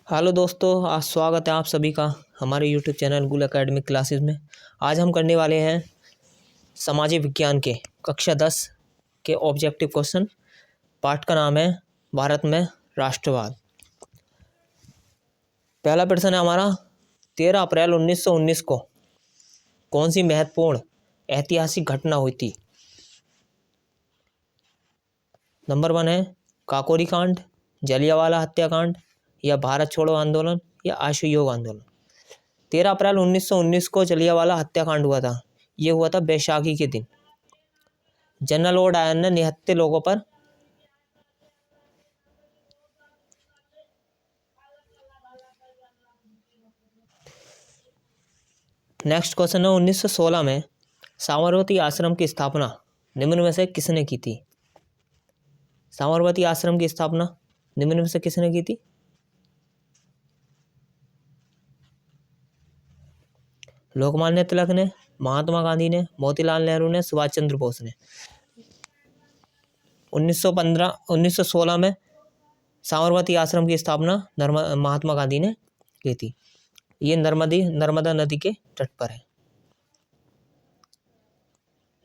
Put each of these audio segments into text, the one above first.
Hello दोस्तों, आज स्वागत है आप सभी का हमारे यूट्यूब चैनल गुल एकेडमिक क्लासेस में। आज हम करने वाले हैं सामाजिक विज्ञान के कक्षा 10 के ऑब्जेक्टिव क्वेश्चन। पाठ का नाम है भारत में राष्ट्रवाद। पहला प्रश्न है हमारा, 13 अप्रैल 1919 को कौन सी महत्वपूर्ण ऐतिहासिक घटना हुई थी? नंबर 1 है काकोरी कांड, जलियांवाला हत्याकांड, या भारत छोड़ो आंदोलन, या असहयोग आंदोलन। 13 अप्रैल 1919 को जलियांवाला हत्याकांड हुआ था। ये हुआ था बैसाखी के दिन। जनरल लॉर्ड डायर ने निहत्थे लोगों पर नेक्स्ट क्वेश्चन है, 1916 में साबरमती आश्रम की स्थापना निम्न में से किसने की थी? साबरमती आश्रम की स्थापना निम्न में से किसने की थी? लोकमान्य तिलक ने, महात्मा गांधी ने, मोतीलाल नेहरू ने, सुभाष चंद्र बोस ने। 1916 में साबरमती आश्रम की स्थापना महात्मा गांधी ने की थी। ये नर्मदा नदी के तट पर है।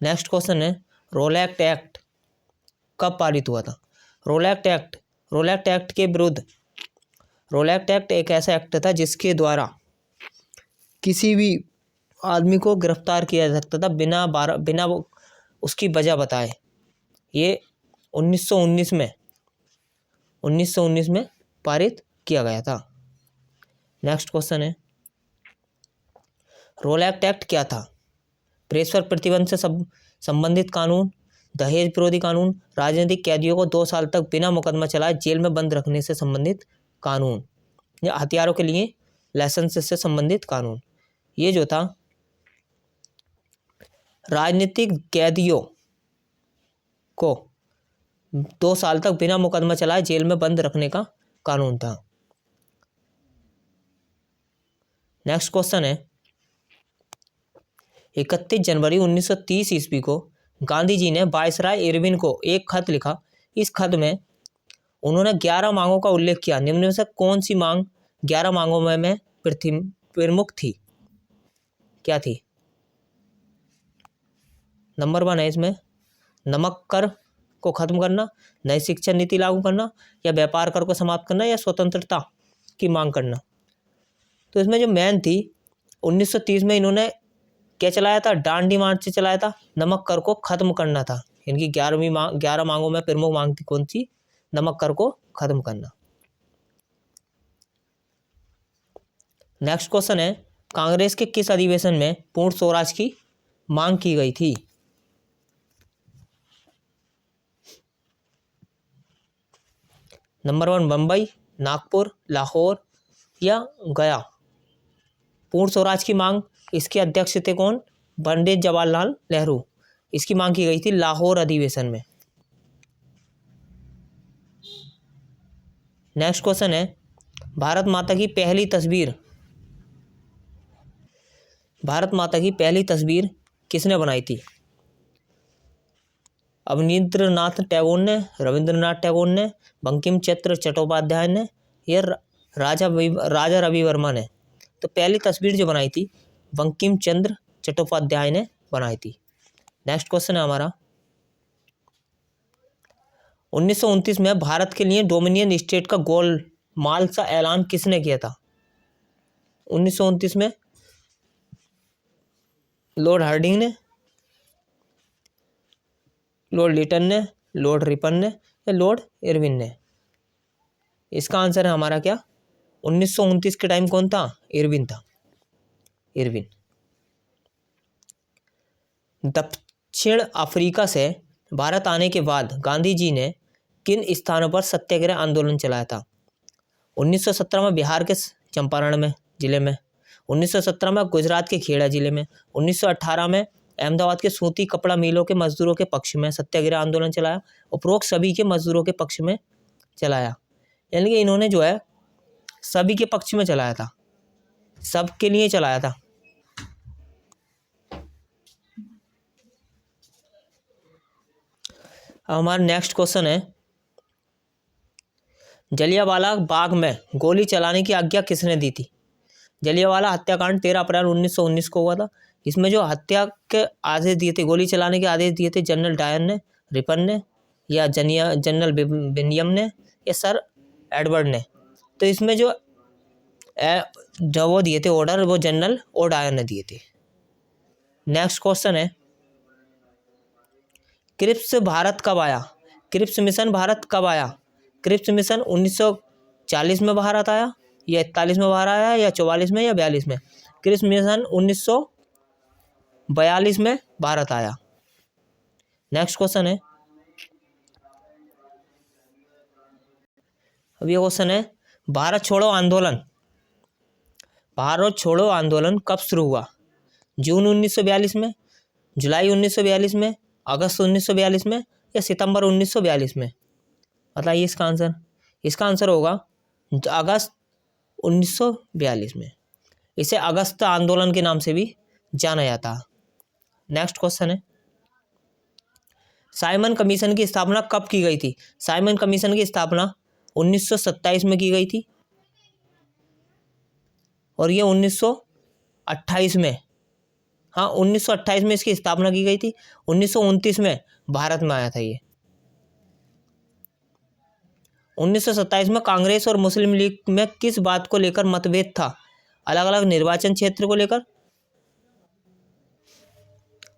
नेक्स्ट क्वेश्चन है, रोलैक्ट एक्ट कब पारित हुआ था? रोलैक्ट एक्ट के विरुद्ध रोलैक्ट एक्ट एक ऐसा एक्ट था जिसके द्वारा किसी भी आदमी को गिरफ्तार किया जा सकता था बिना उसकी वजह बताए। ये 1919 में पारित किया गया था। नेक्स्ट क्वेश्चन है, रोलैक्ट एक्ट क्या था? प्रेस पर प्रतिबंध से संबंधित कानून, दहेज विरोधी कानून, राजनीतिक कैदियों को 2 साल तक बिना मुकदमा चलाए जेल में बंद रखने से संबंधित कानून, या हथियारों के लिए लाइसेंस से संबंधित कानून। ये जो था राजनीतिक कैदियों को 2 साल तक बिना मुकदमा चलाए जेल में बंद रखने का कानून था। नेक्स्ट क्वेश्चन है, 31 जनवरी 1930 ईस्वी को गांधी जी ने वायसराय इरविन को एक खत लिखा। इस खत में उन्होंने 11 मांगों का उल्लेख किया। निम्न में से कौन सी मांग 11 मांगों में प्रमुख थी? क्या थी? नंबर 1 है इसमें नमक कर को खत्म करना, नई शिक्षा नीति लागू करना, या व्यापार कर को समाप्त करना, या स्वतंत्रता की मांग करना। तो इसमें जो मेन थी, 1930 में इन्होंने क्या चलाया था? डांडी मार्च चलाया था। नमक कर को खत्म करना था। इनकी 11 मांगों में प्रमुख मांग थी कौन सी? नमक कर को खत्म करना। नेक्स्ट क्वेश्चन है, कांग्रेस के किस अधिवेशन में पूर्ण स्वराज की मांग की गई थी? नंबर 1 बम्बई, नागपुर, लाहौर, या गया। पूर्ण स्वराज की मांग, इसके अध्यक्ष थे कौन? पंडित जवाहरलाल नेहरू। इसकी मांग की गई थी लाहौर अधिवेशन में। नेक्स्ट क्वेश्चन है, भारत माता की पहली तस्वीर किसने बनाई थी? अवनींद्रनाथ टैगोर ने, रविंद्रनाथ टैगोर ने, बंकिम चंद्र चट्टोपाध्याय ने, या राजा रवि वर्मा ने। तो पहली तस्वीर जो बनाई थी बंकिम चंद्र चट्टोपाध्याय ने बनाई थी। नेक्स्ट क्वेश्चन है हमारा, 1929 में भारत के लिए डोमिनियन स्टेट का गोलमाल सा ऐलान किसने किया था? 1929 में लॉर्ड हार्डिंग ने, लॉर्ड लिटन ने, लॉर्ड रिपन ने, या लॉर्ड इरविन ने। इसका आंसर है हमारा क्या? 1929 के टाइम कौन था? इरविन था। इरविन। दक्षिण अफ्रीका से भारत आने के बाद गांधी जी ने किन स्थानों पर सत्याग्रह आंदोलन चलाया था? 1917 में बिहार के चंपारण जिले में, 1917 में गुजरात के खेड़ा जिले में, 1918 में अहमदाबाद के सूती कपड़ा मिलों के मजदूरों के पक्ष में सत्याग्रह आंदोलन चलाया। उपरोक्त सभी के मजदूरों के पक्ष में चलाया। यानी कि इन्होंने जो है सभी के पक्ष में चलाया था, सबके लिए चलाया था। अब हमारा नेक्स्ट क्वेश्चन है, जलियांवाला बाग में गोली चलाने की आज्ञा किसने दी थी? जलियांवाला हत्याकांड 13 अप्रैल 1919 को हुआ था। इसमें जो हत्या के आदेश दिए थे, गोली चलाने के आदेश दिए थे, जनरल डायर ने, रिपन ने, या जनरल बिनियम ने, या सर एडवर्ड ने। तो इसमें जो वो दिए थे ऑर्डर, वो जनरल ओडायर ने दिए थे। नेक्स्ट क्वेश्चन है, क्रिप्स भारत कब आया? क्रिप्स मिशन भारत कब आया? क्रिप्स मिशन 1940 में भारत आया, या 41 में बाहर आया, या 44 में, या 42 में? क्रिप्स मिशन 1942 में भारत आया। नेक्स्ट क्वेश्चन है, अब ये क्वेश्चन है, भारत छोड़ो आंदोलन कब शुरू हुआ? जून 1942 में, जुलाई 1942 में, अगस्त 1942 में, या सितंबर 1942 में? बताइए इसका आंसर। इसका आंसर होगा अगस्त 1942 में। इसे अगस्त आंदोलन के नाम से भी जाना जाता है। नेक्स्ट क्वेश्चन है, साइमन कमीशन की स्थापना कब की गई थी? साइमन कमीशन की स्थापना 1927 में की गई थी, और ये 1928 में, हाँ 1928 में इसकी स्थापना की गई थी। 1929 में भारत में आया था ये। 1927 में कांग्रेस और मुस्लिम लीग में किस बात को लेकर मतभेद था? अलग अलग निर्वाचन क्षेत्र को लेकर।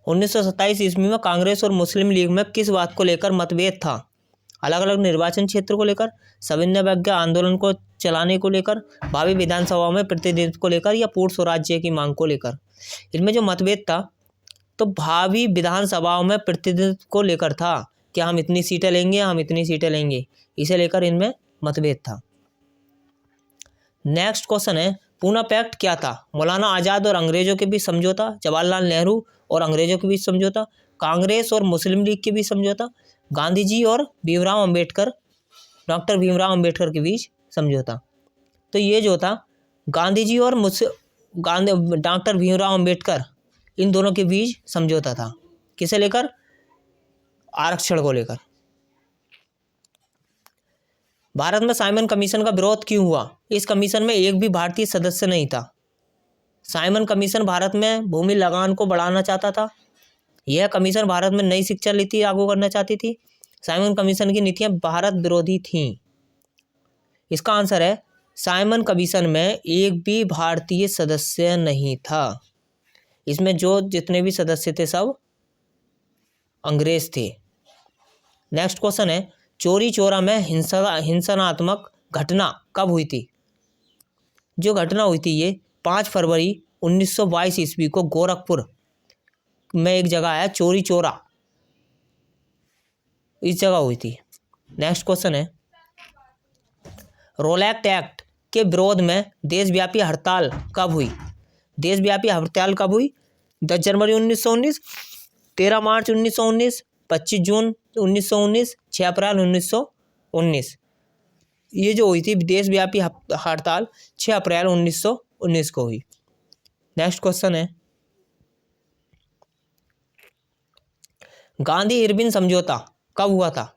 1927 ईस्वी में कांग्रेस और मुस्लिम लीग में किस बात को लेकर मतभेद था? अलग अलग निर्वाचन क्षेत्र को लेकर, सविनय अवज्ञा आंदोलन को चलाने को लेकर, भावी विधानसभा में प्रतिनिधित्व को लेकर, या पूर्ण स्वराज्य की मांग को लेकर। इनमें जो मतभेद था, तो भावी विधानसभाओं में प्रतिनिधित्व को लेकर था कि हम इतनी सीटें लेंगे, हम इतनी सीटें लेंगे, इसे लेकर इनमें मतभेद था। नेक्स्ट क्वेश्चन है, पूना पैक्ट क्या था? मौलाना आज़ाद और अंग्रेजों के बीच समझौता, जवाहरलाल नेहरू और अंग्रेजों के बीच समझौता, कांग्रेस और मुस्लिम लीग के बीच समझौता, गांधी जी और भीमराव अंबेडकर, डॉक्टर भीमराव अंबेडकर के बीच समझौता। तो ये जो था, गांधी जी और डॉक्टर भीमराव अंबेडकर, इन दोनों के बीच समझौता था। किसे लेकर? आरक्षण को लेकर। भारत में साइमन कमीशन का विरोध क्यों हुआ? इस कमीशन में एक भी भारतीय सदस्य नहीं था। साइमन कमीशन भारत में भूमि लगान को बढ़ाना चाहता था। यह कमीशन भारत में नई शिक्षा नीति लागू करना चाहती थी। साइमन कमीशन की नीतियां भारत विरोधी थीं। इसका आंसर है, साइमन कमीशन में एक भी भारतीय सदस्य नहीं था। इसमें जो जितने भी सदस्य थे सब अंग्रेज थे। नेक्स्ट क्वेश्चन है, चौरी चौरा में हिंसात्मक घटना कब हुई थी? जो घटना हुई थी ये 5 फरवरी 1922 ईस्वी को गोरखपुर में एक जगह है चौरी चौरा, इस जगह हुई थी। नेक्स्ट क्वेश्चन है, रोलैक्ट एक्ट के विरोध में देशव्यापी हड़ताल कब हुई? देशव्यापी हड़ताल कब हुई? 10 जनवरी 1919, 13 मार्च 1919, 25 जून 1919, 6 अप्रैल 1919। ये जो हुई थी देशव्यापी हड़ताल 6 अप्रैल 1919 को हुई। नेक्स्ट क्वेश्चन है, गांधी इरविन समझौता कब हुआ था?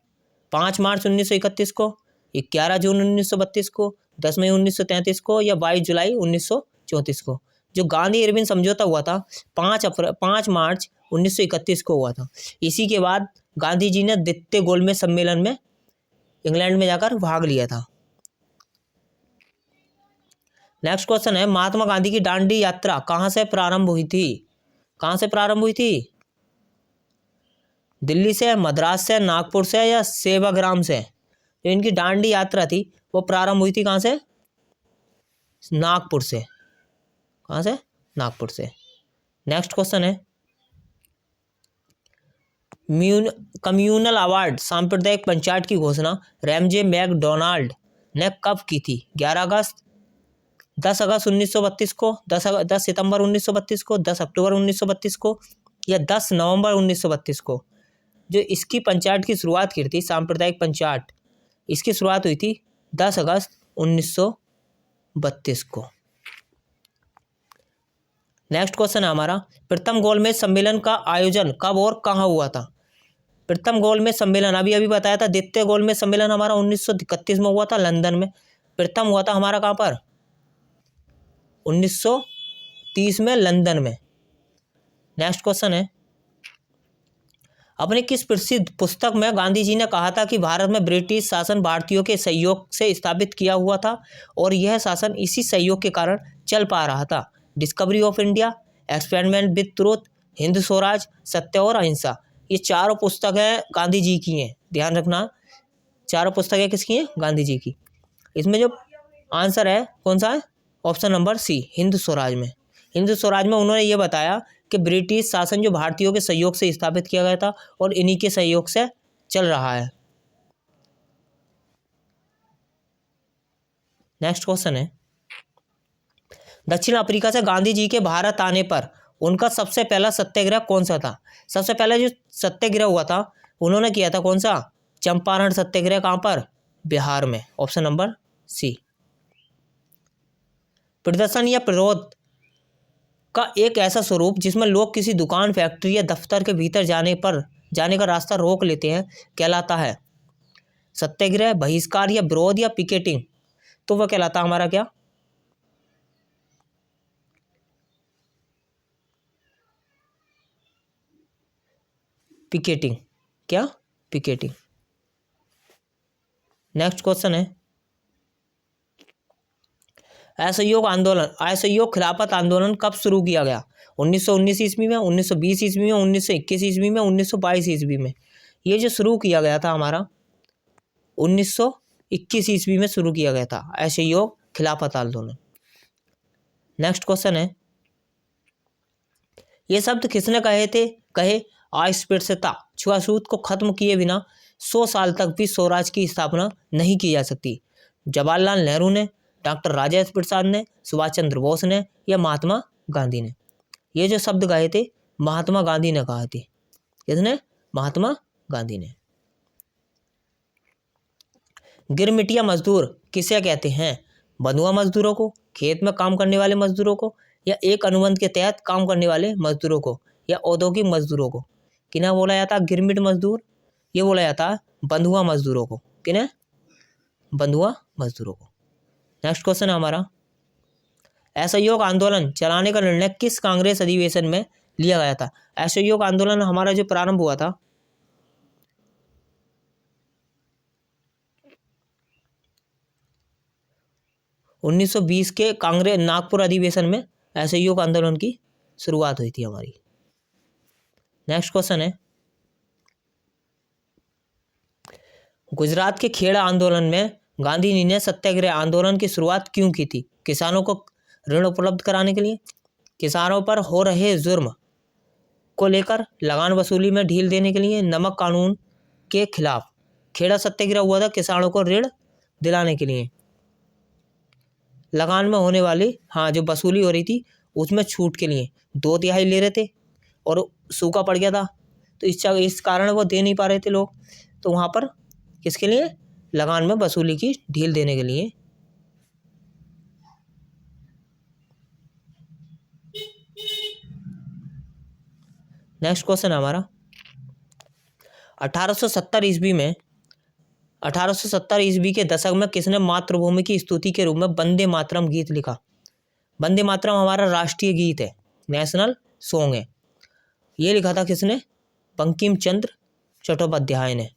5 मार्च 1931 को, 11 जून 1932 को, 10 मई 1933 को, या 22 जुलाई 1934 को? जो गांधी इरविन समझौता हुआ था 5 मार्च 1931 को हुआ था। इसी के बाद गांधी जी ने द्वितीय गोलमेज सम्मेलन में इंग्लैंड में जाकर भाग लिया था। नेक्स्ट क्वेश्चन है, महात्मा गांधी की दांडी यात्रा कहाँ से प्रारंभ हुई थी? कहाँ से प्रारंभ हुई थी? दिल्ली से, मद्रास से, नागपुर से, या सेवाग्राम से? जो इनकी दांडी यात्रा थी वो प्रारंभ हुई थी कहाँ से? नागपुर से। कहाँ से? नागपुर से। नेक्स्ट क्वेश्चन है, कम्युनल अवार्ड सांप्रदायिक पंचायत की घोषणा रैमजे मैकडोनाल्ड ने कब की थी? 11 अगस्त, 10 अगस्त 1932 को, 10 सितंबर 1932 को, 10 अक्टूबर 1932 को, या 10 नवंबर 1932 को? जो इसकी पंचायत की शुरुआत की थी, सांप्रदायिक पंचायत, इसकी शुरुआत हुई थी 10 अगस्त 1932 को। नेक्स्ट क्वेश्चन है हमारा, प्रथम गोलमेज सम्मेलन का आयोजन कब और कहाँ हुआ था? प्रथम गोलमेज सम्मेलन अभी अभी बताया था, द्वितीय गोलमेज सम्मेलन हमारा 1931 में हुआ था लंदन में। प्रथम हुआ था हमारा कहाँ पर? 1930 में लंदन में। नेक्स्ट क्वेश्चन है, अपनी किस प्रसिद्ध पुस्तक में गांधी जी ने कहा था कि भारत में ब्रिटिश शासन भारतीयों के सहयोग से स्थापित किया हुआ था और यह शासन इसी सहयोग के कारण चल पा रहा था? Discovery of India, experiment with truth, Hind Swaraj, सत्य और अहिंसा। ये चारों पुस्तकें गांधी जी की हैं, ध्यान रखना। चारों पुस्तकें किसकी हैं? गांधी जी की। इसमें जो आंसर है कौन सा है? Option number C, Hind Swaraj में। हिंद स्वराज में उन्होंने ये बताया कि ब्रिटिश शासन जो भारतीयों के सहयोग से स्थापित किया गया था और इन्हीं के सहयोग से चल रहा है। नेक्स्ट क्वेश्चन है, दक्षिण अफ्रीका से गांधी जी के भारत आने पर उनका सबसे पहला सत्याग्रह कौन सा था? सबसे पहला जो सत्याग्रह हुआ था उन्होंने किया था कौन सा? चंपारण सत्याग्रह। कहाँ पर? बिहार में। Option number C. प्रदर्शन या विरोध का एक ऐसा स्वरूप जिसमें लोग किसी दुकान, फैक्ट्री या दफ्तर के भीतर जाने का रास्ता रोक लेते हैं कहलाता है सत्याग्रह, बहिष्कार या विरोध या पिकेटिंग। तो वह कहलाता हमारा क्या? पिकेटिंग। क्या? पिकेटिंग। नेक्स्ट क्वेश्चन है, असहयोग खिलाफत आंदोलन कब शुरू किया गया? 1919 ईस्वी में, 1920 ईस्वी में, 1921 ईस्वी में, 1922 ईस्वी में। ये जो शुरू किया गया था हमारा 1921 ईस्वी में शुरू किया गया था असहयोग खिलाफत आंदोलन। नेक्स्ट क्वेश्चन है, ये शब्द किसने कहे अस्पृश्यता, छुआछूत को खत्म किए बिना 100 साल तक भी स्वराज की स्थापना नहीं की जा सकती? जवाहरलाल नेहरू ने, डॉक्टर राजेंद्र प्रसाद ने, सुभाष चंद्र बोस ने या महात्मा गांधी ने? ये जो शब्द कहे थे महात्मा गांधी ने कहा थे। किसने? महात्मा गांधी ने। गिरमिटिया मजदूर किसे कहते हैं? बंधुआ मजदूरों को, खेत में काम करने वाले मजदूरों को, या एक अनुबंध के तहत काम करने वाले मजदूरों को, या औद्योगिक मजदूरों को? किन्हें बोला जाता है गिरमिट मजदूर? ये बोला जाता है बंधुआ मजदूरों को। किन्हें? बंधुआ मजदूरों को। नेक्स्ट क्वेश्चन है हमारा, असहयोग आंदोलन चलाने का निर्णय किस कांग्रेस अधिवेशन में लिया गया था? असहयोग आंदोलन हमारा जो प्रारंभ हुआ था 1920 के कांग्रेस नागपुर अधिवेशन में असहयोग आंदोलन की शुरुआत हुई थी हमारी। नेक्स्ट क्वेश्चन है, गुजरात के खेड़ा आंदोलन में गांधी जी ने सत्याग्रह आंदोलन की शुरुआत क्यों की थी? किसानों को ऋण उपलब्ध कराने के लिए, किसानों पर हो रहे जुर्म को लेकर, लगान वसूली में ढील देने के लिए, नमक कानून के खिलाफ? खेड़ा सत्याग्रह हुआ था किसानों को ऋण दिलाने के लिए, लगान में होने वाली जो वसूली हो रही थी उसमें छूट के लिए। 2/3 ले रहे थे और सूखा पड़ गया था तो इस कारण वो दे नहीं पा रहे थे लोग, तो वहाँ पर किसके लिए? लगान में वसूली की ढील देने के लिए। नेक्स्ट क्वेश्चन हमारा, 1870 ईस्वी के दशक में किसने मातृभूमि की स्तुति के रूप में वंदे मातरम गीत लिखा? वंदे मातरम हमारा राष्ट्रीय गीत है, नेशनल सॉन्ग है। ये लिखा था किसने? बंकिम चंद्र चट्टोपाध्याय ने।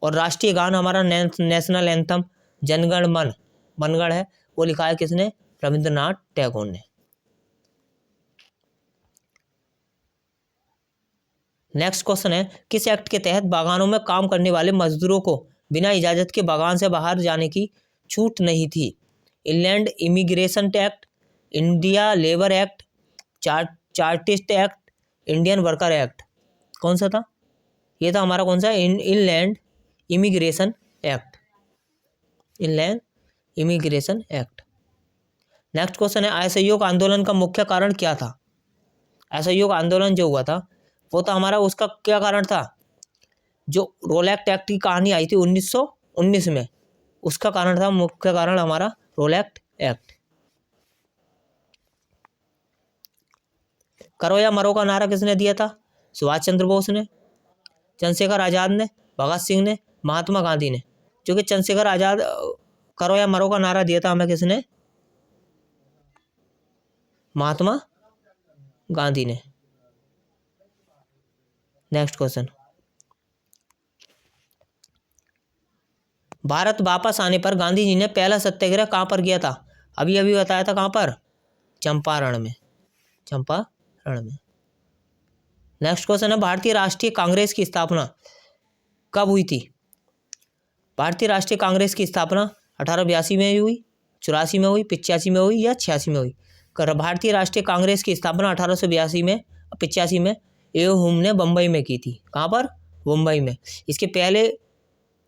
और राष्ट्रीय गान हमारा नेशनल एंथम जनगण मन मनगढ़ है, वो लिखा है किसने? रविंद्रनाथ टैगोर ने। नेक्स्ट क्वेश्चन है, किस एक्ट के तहत बागानों में काम करने वाले मजदूरों को बिना इजाजत के बागान से बाहर जाने की छूट नहीं थी? Inland immigration act, India labour act, chartist act, Indian worker act. कौन सा था? ये था हमारा कौन सा? Inland immigration act. Inland immigration act. Next question है, असहयोग आंदोलन का मुख्य कारण क्या था? असहयोग आंदोलन जो हुआ था वो था हमारा, उसका क्या कारण था? जो रोलैक्ट एक्ट की कहानी आई थी 1919 में, उसका कारण था, मुख्य कारण हमारा रोलैक्ट एक्ट। करो या मरो का नारा किसने दिया था? सुभाष चंद्र बोस ने। चंद्रशेखर आज़ाद ने, भगत सिंह ने, महात्मा गांधी ने। जो कि चंद्रशेखर आज़ाद करो या मरो का नारा दिया था हमें किसने? महात्मा गांधी ने। नेक्स्ट क्वेश्चन, भारत वापस आने पर गांधी जी ने पहला सत्याग्रह कहाँ पर किया था? अभी अभी बताया था, कहाँ पर? चंपारण में। चंपारण में। नेक्स्ट क्वेश्चन है, भारतीय राष्ट्रीय कांग्रेस की स्थापना कब हुई थी? भारतीय राष्ट्रीय कांग्रेस की स्थापना 1882 में हुई, 84 में हुई, 85 में हुई या 86 में हुई? भारतीय राष्ट्रीय कांग्रेस की स्थापना 1882 में, 85 में एओ हुम ने बम्बई में की थी। कहाँ पर? मुंबई में। इसके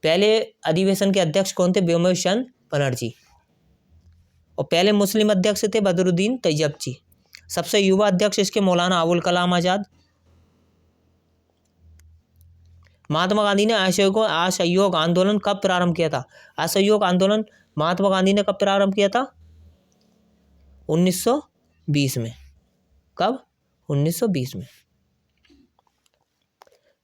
पहले अधिवेशन के अध्यक्ष कौन थे? व्योमकेश चंद्र बनर्जी। और पहले मुस्लिम अध्यक्ष थे बदरुद्दीन तैयबजी। सबसे युवा अध्यक्ष इसके मौलाना अबुल कलाम आज़ाद। महात्मा गांधी ने असहयोग आंदोलन कब प्रारंभ किया था? असहयोग आंदोलन महात्मा गांधी ने कब प्रारंभ किया था? 1920 में। कब? 1920 में।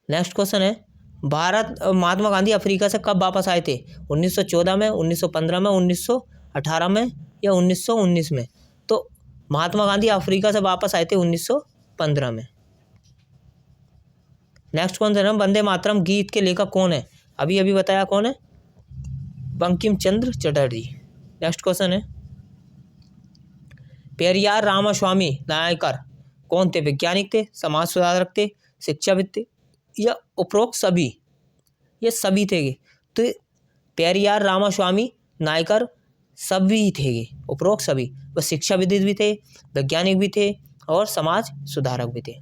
नेक्स्ट क्वेश्चन है, महात्मा गांधी अफ्रीका से कब वापस आए थे? 1914 में, 1915 में, 1918 में या 1919 में? तो महात्मा गांधी अफ्रीका से वापस आए थे 1915 में। नेक्स्ट क्वेश्चन है, वंदे मातरम गीत के लेखक कौन है? अभी अभी बताया कौन है? बंकिम चंद्र चटर्जी। नेक्स्ट क्वेश्चन है, पेरियार रामास्वामी नायकर कौन थे? वैज्ञानिक थे, समाज सुधारक थे, शिक्षाविद थे या उपरोक्त सभी? ये सभी थे। तो पेरियार रामास्वामी नायकर सभी थे, उपरोक्त सभी। वह शिक्षाविद भी थे, वैज्ञानिक भी थे और समाज सुधारक भी थे।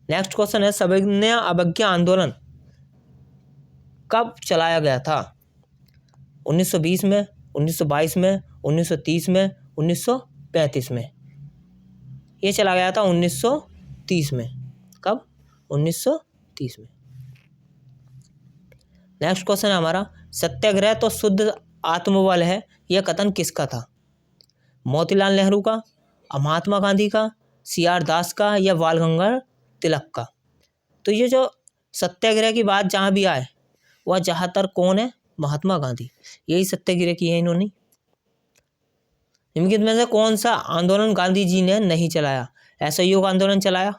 नेक्स्ट क्वेश्चन है, सविनय अवज्ञा आंदोलन कब चलाया गया था? 1920 में, 1922 में, 1930 में, 1935 में? ये चला गया था 1930 में। कब? 1930 में। नेक्स्ट क्वेश्चन है हमारा, सत्याग्रह तो शुद्ध आत्मबल है, यह कथन किसका था? मोतीलाल नेहरू का, महात्मा गांधी का, CR दास का या बाल गंगाधर तिलक का? तो ये जो सत्याग्रह की बात जहाँ भी आए वह ज़्यादातर कौन है? महात्मा गांधी। यही सत्याग्रह किए हैं इन्होंने। निम्नलिखित में से कौन सा आंदोलन गांधी जी ने नहीं चलाया? असहयोग आंदोलन चलाया,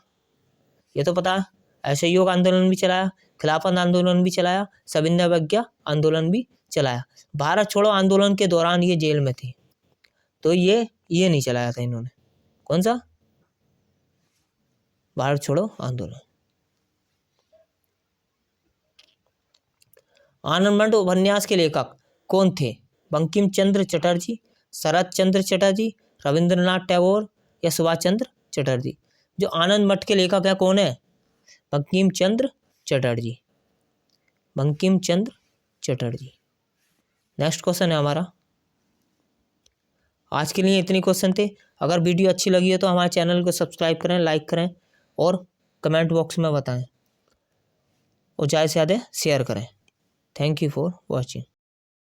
ये तो पता है। असहयोग आंदोलन भी चलाया, खिलाफत आंदोलन भी चलाया, सविनय अवज्ञा आंदोलन भी चलाया। भारत छोड़ो आंदोलन के दौरान ये जेल में थे, तो ये नहीं चलाया था इन्होंने। कौन सा? भारत छोड़ो आंदोलन। आनंद मठ उपन्यास के लेखक कौन थे? बंकिम चंद्र चटर्जी, शरत चंद्र चटर्जी, रविंद्रनाथ टैगोर या सुभाष चंद्र चटर्जी? जो आनंद मठ के लेखक है कौन है? बंकिम चंद्र चटर्जी। बंकिम चंद्र चटर्जी। नेक्स्ट क्वेश्चन है हमारा, आज के लिए इतने क्वेश्चन थे। अगर वीडियो अच्छी लगी हो तो हमारे चैनल को सब्सक्राइब करें, लाइक करें और कमेंट बॉक्स में बताएं और ज़्यादा से ज़्यादा शेयर करें। Thank you for watching.